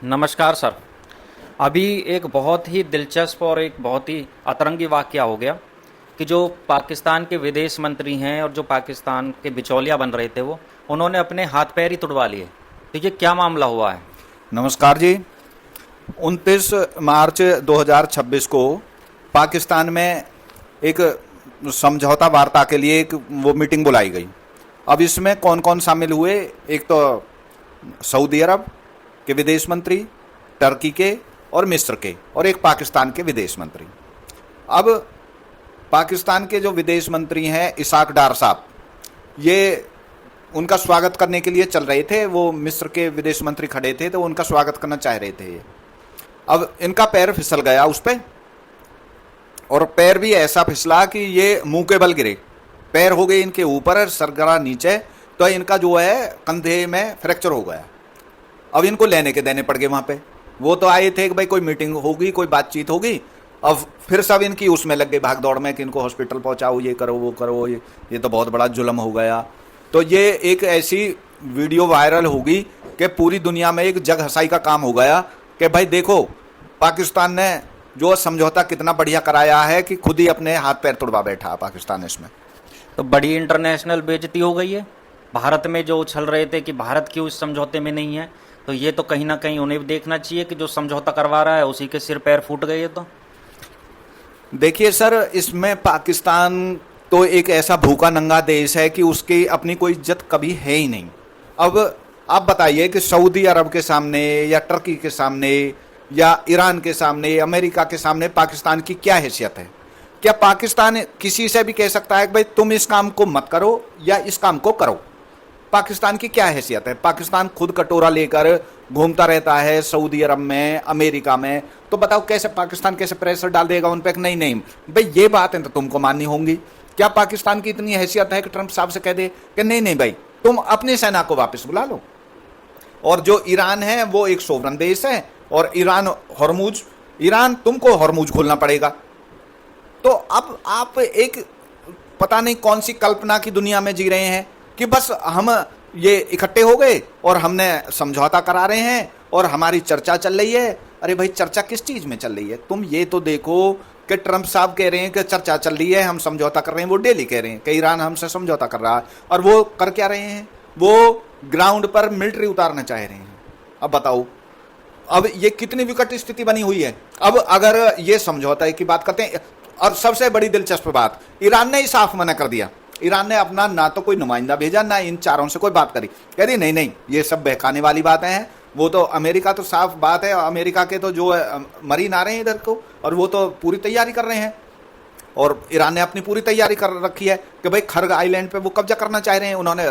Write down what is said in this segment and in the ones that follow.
नमस्कार सर। अभी एक बहुत ही दिलचस्प और एक बहुत ही अतरंगी वाक़या हो गया कि जो पाकिस्तान के विदेश मंत्री हैं और जो पाकिस्तान के बिचौलिया बन रहे थे वो उन्होंने अपने हाथ पैर ही तुड़वा लिए। तो ये क्या मामला हुआ है? नमस्कार जी। 29 मार्च 2026 को पाकिस्तान में एक समझौता वार्ता के लिए एक वो मीटिंग बुलाई गई। अब इसमें कौन कौन शामिल हुए? एक तो सऊदी अरब के विदेश मंत्री, टर्की के और मिस्र के, और एक पाकिस्तान के विदेश मंत्री। अब पाकिस्तान के जो विदेश मंत्री हैं इसाक डार साहब, ये उनका स्वागत करने के लिए चल रहे थे। वो मिस्र के विदेश मंत्री खड़े थे तो उनका स्वागत करना चाह रहे थे ये। अब इनका पैर फिसल गया उस पे, और पैर भी ऐसा फिसला कि ये मुंह के बल गिरे। पैर हो गए इनके ऊपर, सरगरा नीचे, तो इनका जो है कंधे में फ्रैक्चर हो गया। अब इनको लेने के देने पड़ गए वहां पे। वो तो आए थे कि भाई कोई मीटिंग होगी, कोई बातचीत होगी। अब फिर सब इनकी उसमें लग गए भाग दौड़ में कि इनको हॉस्पिटल पहुंचाओ, ये करो वो करो। ये तो बहुत बड़ा जुल्म हो गया। तो ये एक ऐसी वीडियो वायरल होगी कि पूरी दुनिया में एक जग हंसाई का काम हो गया कि भाई देखो पाकिस्तान ने जो समझौता कितना बढ़िया कराया है कि खुद ही अपने हाथ पैर तुड़वा बैठा पाकिस्तान इसमें। तो बड़ी इंटरनेशनल बेइज्जती हो गई है। भारत में जो उछल रहे थे कि भारत क्यों इस समझौते में नहीं है, तो ये तो कहीं ना कहीं उन्हें भी देखना चाहिए कि जो समझौता करवा रहा है उसी के सिर पैर फूट गए। तो देखिए सर, इसमें पाकिस्तान तो एक ऐसा भूखा नंगा देश है कि उसकी अपनी कोई इज्जत कभी है ही नहीं। अब आप बताइए कि सऊदी अरब के सामने या टर्की के सामने या ईरान के सामने, अमेरिका के सामने पाकिस्तान की क्या हैसियत है? क्या पाकिस्तान किसी से भी कह सकता है कि भाई तुम इस काम को मत करो या इस काम को करो? पाकिस्तान की क्या हैसियत है? पाकिस्तान खुद कटोरा लेकर घूमता रहता है सऊदी अरब में, अमेरिका में। तो बताओ कैसे पाकिस्तान कैसे प्रेशर डाल देगा उन पर? नहीं नहीं भाई, ये बातें तो तुमको माननी होंगी। क्या पाकिस्तान की इतनी हैसियत है कि ट्रंप साहब से कह दे कि नहीं नहीं भाई तुम अपनी सेना को वापस बुला लो? और जो ईरान है वो एक सोवरन देश है, और ईरान तुमको हॉर्मुज खोलना पड़ेगा। तो अब आप एक पता नहीं कौन सी कल्पना की दुनिया में जी रहे हैं कि बस हम ये इकट्ठे हो गए और हमने समझौता करा रहे हैं और हमारी चर्चा चल रही है। अरे भाई, चर्चा किस चीज में चल रही है? तुम ये तो देखो कि ट्रंप साहब कह रहे हैं कि चर्चा चल रही है, हम समझौता कर रहे हैं। वो डेली कह रहे हैं कि ईरान हमसे समझौता कर रहा है, और वो कर क्या रहे हैं? वो ग्राउंड पर मिलिट्री उतारना चाह रहे हैं। अब बताओ, अब ये कितनी विकट स्थिति बनी हुई है। अब अगर ये समझौता की बात करते हैं, और सबसे बड़ी दिलचस्प बात, ईरान ने ही साफ मना कर दिया। ईरान ने अपना ना तो कोई नुमाइंदा भेजा, ना इन चारों से कोई बात करी। कह दी नहीं नहीं, ये सब बहकाने वाली बातें हैं। वो तो अमेरिका तो साफ बात है, अमेरिका के तो जो मरीन आ रहे हैं इधर को, और वो तो पूरी तैयारी कर रहे हैं। और ईरान ने अपनी पूरी तैयारी कर रखी है कि भाई खर्ग आइलैंड पे वो कब्जा करना चाह रहे हैं। उन्होंने,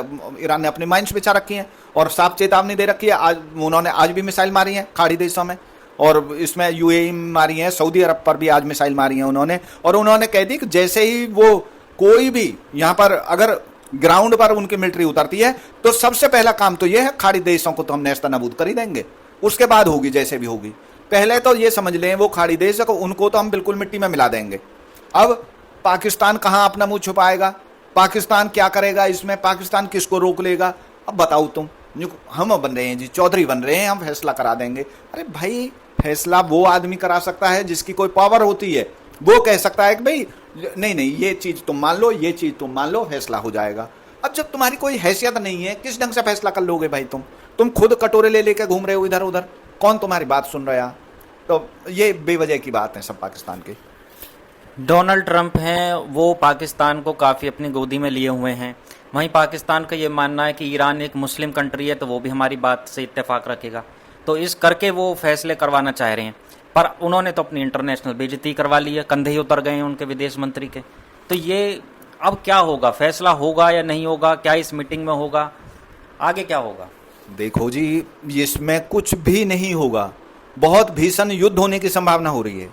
ईरान ने अपनी माइंस बिछा रखी हैं और साफ चेतावनी दे रखी है। आज उन्होंने आज भी मिसाइल मारी है खाड़ी देशों में, और इसमें यूएई में मारी है, सऊदी अरब पर भी आज मिसाइल मारी है उन्होंने। और उन्होंने कह दी कि जैसे ही वो कोई भी यहाँ पर अगर ग्राउंड पर उनकी मिलिट्री उतरती है तो सबसे पहला काम तो ये है खाड़ी देशों को तो हम नेस्तनाबूद कर ही देंगे, उसके बाद होगी जैसे भी होगी। पहले तो ये समझ लें वो खाड़ी देश को, उनको तो हम बिल्कुल मिट्टी में मिला देंगे। अब पाकिस्तान कहाँ अपना मुंह छुपाएगा? पाकिस्तान क्या करेगा इसमें? पाकिस्तान किसको रोक लेगा? अब बताओ तुम। हम बन रहे हैं जी, चौधरी बन रहे हैं, हम फैसला करा देंगे। अरे भाई, फैसला वो आदमी करा सकता है जिसकी कोई पावर होती है। वो कह सकता है कि भाई नहीं नहीं, ये चीज तुम मान लो, ये चीज तुम मान लो, फैसला हो जाएगा। अब जब तुम्हारी कोई हैसियत नहीं है, किस ढंग से फैसला कर लोगे भाई? तुम खुद कटोरे ले लेकर घूम रहे हो इधर उधर, कौन तुम्हारी बात सुन रहा है? तो ये बेवजह की बात है सब पाकिस्तान की। डोनाल्ड ट्रंप हैं, वो पाकिस्तान को काफ़ी अपनी गोदी में लिए हुए हैं। वहीं पाकिस्तान का ये मानना है कि ईरान एक मुस्लिम कंट्री है तो वो भी हमारी बात से इत्तेफाक रखेगा। तो इस करके वो फैसले करवाना चाह रहे हैं, पर उन्होंने तो अपनी इंटरनेशनल बेइज्जती करवा ली है, कंधे ही उतर गए हैं उनके विदेश मंत्री के। तो ये अब क्या होगा? फैसला होगा या नहीं होगा? क्या इस मीटिंग में होगा? आगे क्या होगा? देखो जी, इसमें कुछ भी नहीं होगा। बहुत भीषण युद्ध होने की संभावना हो रही है।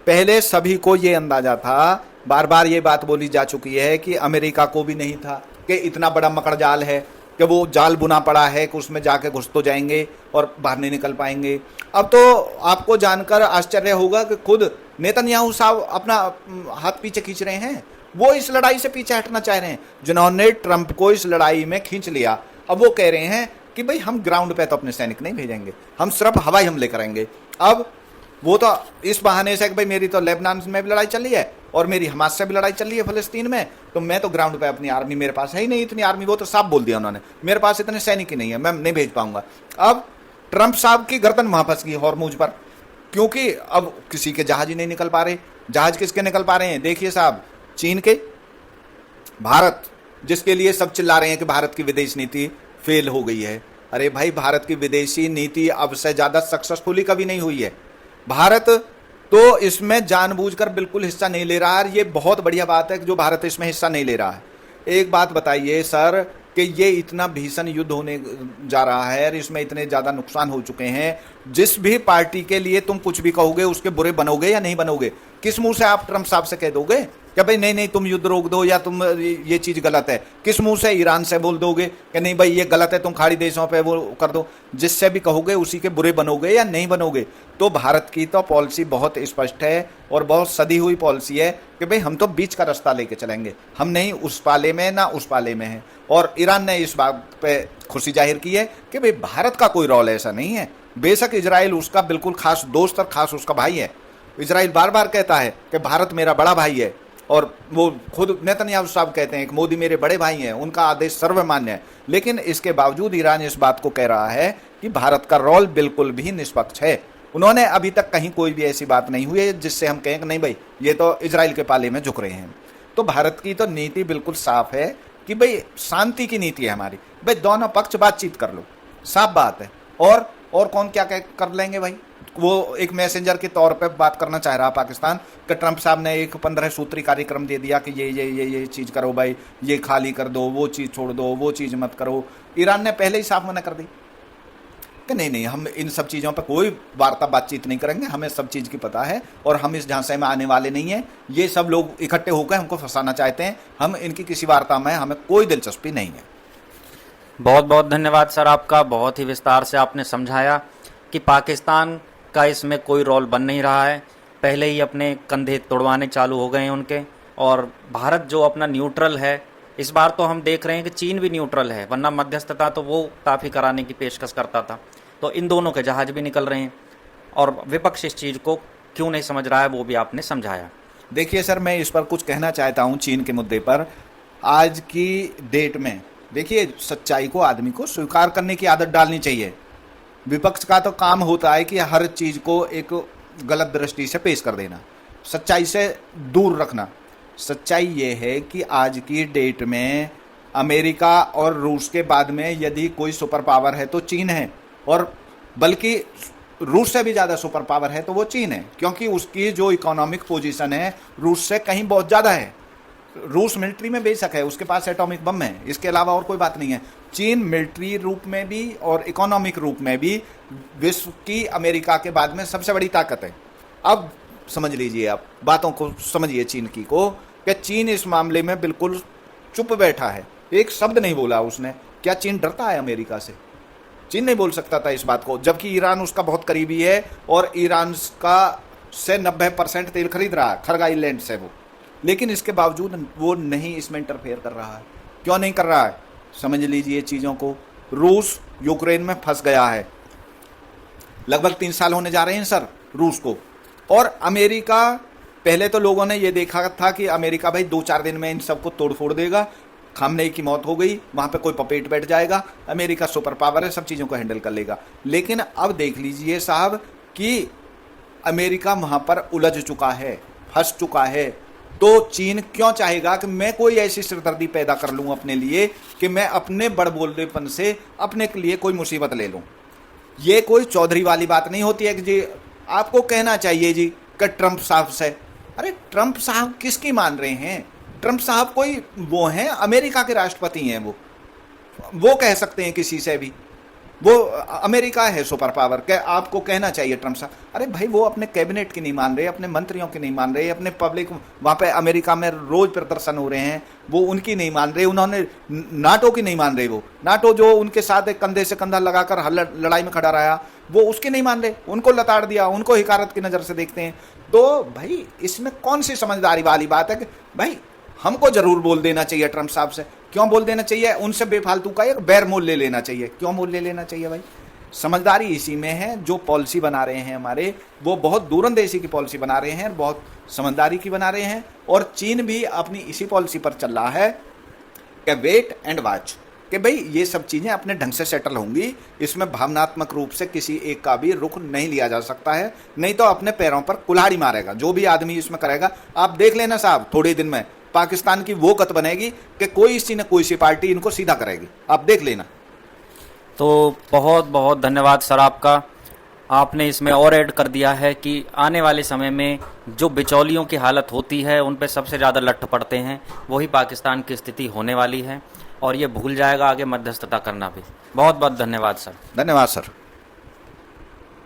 पहले सभी को ये अंदाजा था, बार बार ये बात बोली जा चुकी है कि अमेरिका को भी नहीं था कि इतना बड़ा मकड़ जाल है, कि वो जाल बुना पड़ा है कि उसमें जाके घुस तो जाएंगे और बाहर नहीं निकल पाएंगे। अब तो आपको जानकर आश्चर्य होगा कि खुद नेतन्याहू साहब अपना हाथ पीछे खींच रहे हैं। वो इस लड़ाई से पीछे हटना चाह रहे हैं, जिन्होंने ट्रंप को इस लड़ाई में खींच लिया। अब वो कह रहे हैं कि भाई हम ग्राउंड पे तो अपने सैनिक नहीं भेजेंगे, हम सिर्फ हवाई हमले करेंगे। अब वो तो इस बहाने से कि भाई मेरी तो लेबनान में भी लड़ाई चल रही है और मेरी हमास से भी लड़ाई चल रही है फिलिस्तीन में, तो मैं तो ग्राउंड पे अपनी आर्मी, मेरे पास है ही नहीं इतनी आर्मी, वो तो साफ बोल दिया उन्होंने, मेरे पास इतने सैनिक ही नहीं है, मैं नहीं भेज पाऊंगा। अब ट्रंप साहब की गर्दन वहां फंस गई हॉर्मुज पर, क्योंकि अब किसी के जहाज ही नहीं निकल पा रहे। जहाज किसके निकल पा रहे हैं? देखिए साहब, चीन के, भारत, जिसके लिए सब चिल्ला रहे हैं कि भारत की विदेश नीति फेल हो गई है। अरे भाई, भारत की विदेशी नीति अब से ज्यादा सक्सेसफुली कभी नहीं हुई है। भारत तो इसमें जानबूझकर बिल्कुल हिस्सा नहीं ले रहा है। ये बहुत बढ़िया बात है कि जो भारत इसमें हिस्सा नहीं ले रहा है। एक बात बताइए सर, कि ये इतना भीषण युद्ध होने जा रहा है और इसमें इतने ज्यादा नुकसान हो चुके हैं, जिस भी पार्टी के लिए तुम कुछ भी कहोगे उसके बुरे बनोगे या नहीं बनोगे? किस मुंह से आप ट्रंप साहब से कह दोगे कि भाई नहीं नहीं तुम युद्ध रोक दो या तुम ये चीज गलत है? किस मुंह से ईरान से बोल दोगे कि नहीं भाई ये गलत है, तुम खाड़ी देशों पे वो कर दो? जिससे भी कहोगे उसी के बुरे बनोगे या नहीं बनोगे? तो भारत की तो पॉलिसी बहुत स्पष्ट है और बहुत सदी हुई पॉलिसी है कि भाई हम तो बीच का रास्ता लेके चलेंगे, हम नहीं उस पाले में ना उस पाले में है। और ईरान ने इस बात पे खुशी जाहिर की है कि भाई भारत का कोई रोल ऐसा नहीं है। बेशक इजराइल उसका बिल्कुल खास दोस्त और खास उसका भाई है। इजराइल बार बार कहता है कि भारत मेरा बड़ा भाई है, और वो खुद नेतन्याहू साहब कहते हैं कि मोदी मेरे बड़े भाई हैं, उनका आदेश सर्वमान्य है। लेकिन इसके बावजूद ईरान इस बात को कह रहा है कि भारत का रोल बिल्कुल भी निष्पक्ष है। उन्होंने अभी तक कहीं कोई भी ऐसी बात नहीं हुई है जिससे हम कहें कि नहीं भाई ये तो इजराइल के पाले में झुक रहे हैं। तो भारत की तो नीति बिल्कुल साफ है कि भाई शांति की नीति है हमारी, भाई दोनों पक्ष बातचीत कर लो, साफ बात है। और कौन क्या कर लेंगे भाई? वो एक मैसेंजर के तौर पे बात करना चाह रहा पाकिस्तान कि ट्रंप साहब ने एक 15 सूत्री कार्यक्रम दे दिया कि ये चीज करो भाई, ये खाली कर दो, वो चीज छोड़ दो, वो चीज मत करो। ईरान ने पहले ही साफ मना कर दी कि नहीं नहीं हम इन सब चीज़ों पर कोई वार्ता बातचीत नहीं करेंगे, हमें सब चीज़ की पता है और हम इस झांसे में आने वाले नहीं हैं। ये सब लोग इकट्ठे होकर हमको फंसाना चाहते हैं, हम इनकी किसी वार्ता में हमें कोई दिलचस्पी नहीं है। बहुत बहुत धन्यवाद सर आपका, बहुत ही विस्तार से आपने समझाया कि पाकिस्तान का इसमें कोई रोल बन नहीं रहा है, पहले ही अपने कंधे तोड़वाने चालू हो गए हैं उनके। और भारत जो अपना न्यूट्रल है, इस बार तो हम देख रहे हैं कि चीन भी न्यूट्रल है, वरना मध्यस्थता तो वो काफ़ी कराने की पेशकश करता था। तो इन दोनों के जहाज भी निकल रहे हैं और विपक्ष इस चीज़ को क्यों नहीं समझ रहा है वो भी आपने समझाया। देखिए सर, मैं इस पर कुछ कहना चाहता हूँ चीन के मुद्दे पर। आज की डेट में देखिए, सच्चाई को आदमी को स्वीकार करने की आदत डालनी चाहिए। विपक्ष का तो काम होता है कि हर चीज़ को एक गलत दृष्टि से पेश कर देना, सच्चाई से दूर रखना। सच्चाई ये है कि आज की डेट में अमेरिका और रूस के बाद में यदि कोई सुपर पावर है तो चीन है, और बल्कि रूस से भी ज़्यादा सुपर पावर है तो वो चीन है, क्योंकि उसकी जो इकोनॉमिक पोजीशन है रूस से कहीं बहुत ज़्यादा है। रूस मिलिट्री में बेशक है, उसके पास एटॉमिक बम है, इसके अलावा और कोई बात नहीं है। चीन मिलिट्री रूप में भी और इकोनॉमिक रूप में भी विश्व की अमेरिका के बाद में सबसे बड़ी ताकत है। अब समझ लीजिए, आप बातों को समझिए चीन की को, कि चीन इस मामले में बिल्कुल चुप बैठा है, एक शब्द नहीं बोला उसने। क्या चीन डरता है अमेरिका से? चीन नहीं बोल सकता था इस बात को, जबकि ईरान उसका बहुत करीबी है और ईरान का से 90% तेल खरीद रहा है खरग आइलैंड से वो। लेकिन इसके बावजूद वो नहीं इसमें इंटरफेयर कर रहा है। क्यों नहीं कर रहा है? समझ लीजिए चीज़ों को। रूस यूक्रेन में फंस गया है, लगभग 3 साल होने जा रहे हैं सर रूस को। और अमेरिका, पहले तो लोगों ने ये देखा था कि अमेरिका भाई 2-4 दिन में इन सबको तोड़ फोड़ देगा, खामनेई की मौत हो गई, वहाँ पे कोई पपेट बैठ जाएगा, अमेरिका सुपर पावर है, सब चीज़ों को हैंडल कर लेगा। लेकिन अब देख लीजिए साहब कि अमेरिका वहाँ पर उलझ चुका है, फंस चुका है। तो चीन क्यों चाहेगा कि मैं कोई ऐसी सिरदर्दी पैदा कर लूँ अपने लिए कि मैं अपने बड़ बोलनेपन से अपने के लिए कोई मुसीबत ले लूँ? ये कोई चौधरी वाली बात नहीं होती है कि जी आपको कहना चाहिए जी कि ट्रंप साहब से। अरे ट्रंप साहब किसकी मान रहे हैं? ट्रंप साहब कोई वो हैं, अमेरिका के राष्ट्रपति हैं, वो कह सकते हैं किसी से भी, वो अमेरिका है सुपर पावर। क्या आपको कहना चाहिए ट्रंप साहब? अरे भाई वो अपने कैबिनेट की नहीं मान रहे, अपने मंत्रियों की नहीं मान रहे, अपने पब्लिक वहाँ पे अमेरिका में रोज प्रदर्शन हो रहे हैं, वो उनकी नहीं मान रहे, उन्होंने नाटो की नहीं मान रहे। वो नाटो जो उनके साथ एक कंधे से कंधा लगाकर लड़ाई में खड़ा रहा, वो उसकी नहीं मान रहे, उनको लताड़ दिया, उनको हिकारत की नज़र से देखते हैं। तो भाई इसमें कौन सी समझदारी वाली बात है कि भाई हमको जरूर बोल देना चाहिए ट्रंप साहब से। क्यों बोल देना चाहिए? उनसे बेफालतू का एक बैर मोल ले लेना चाहिए। क्यों मोल ले लेना चाहिए भाई? समझदारी इसी में है। जो पॉलिसी बना रहे हैं हमारे, वो बहुत दूरंदेशी की पॉलिसी बना रहे हैं, बहुत समझदारी की बना रहे हैं। और चीन भी अपनी इसी पॉलिसी पर चल रहा है कि वेट एंड वॉच, कि भाई ये सब चीज़ें अपने ढंग से सेटल होंगी, इसमें भावनात्मक रूप से किसी एक का भी रुख नहीं लिया जा सकता है, नहीं तो अपने पैरों पर कुल्हाड़ी मारेगा जो भी आदमी इसमें करेगा। आप देख लेना साहब, थोड़े दिन में पाकिस्तान की वो कत बनेगी कि कोई सी पार्टी इनको सीधा करेगी, आप देख लेना। तो बहुत बहुत धन्यवाद सर आपका। आपने इसमें और ऐड कर दिया है कि आने वाले समय में जो बिचौलियों की हालत होती है उन पे सबसे ज़्यादा लट्ठ पड़ते हैं, वही पाकिस्तान की स्थिति होने वाली है और ये भूल जाएगा आगे मध्यस्थता करना भी। बहुत बहुत धन्यवाद सर। धन्यवाद सर।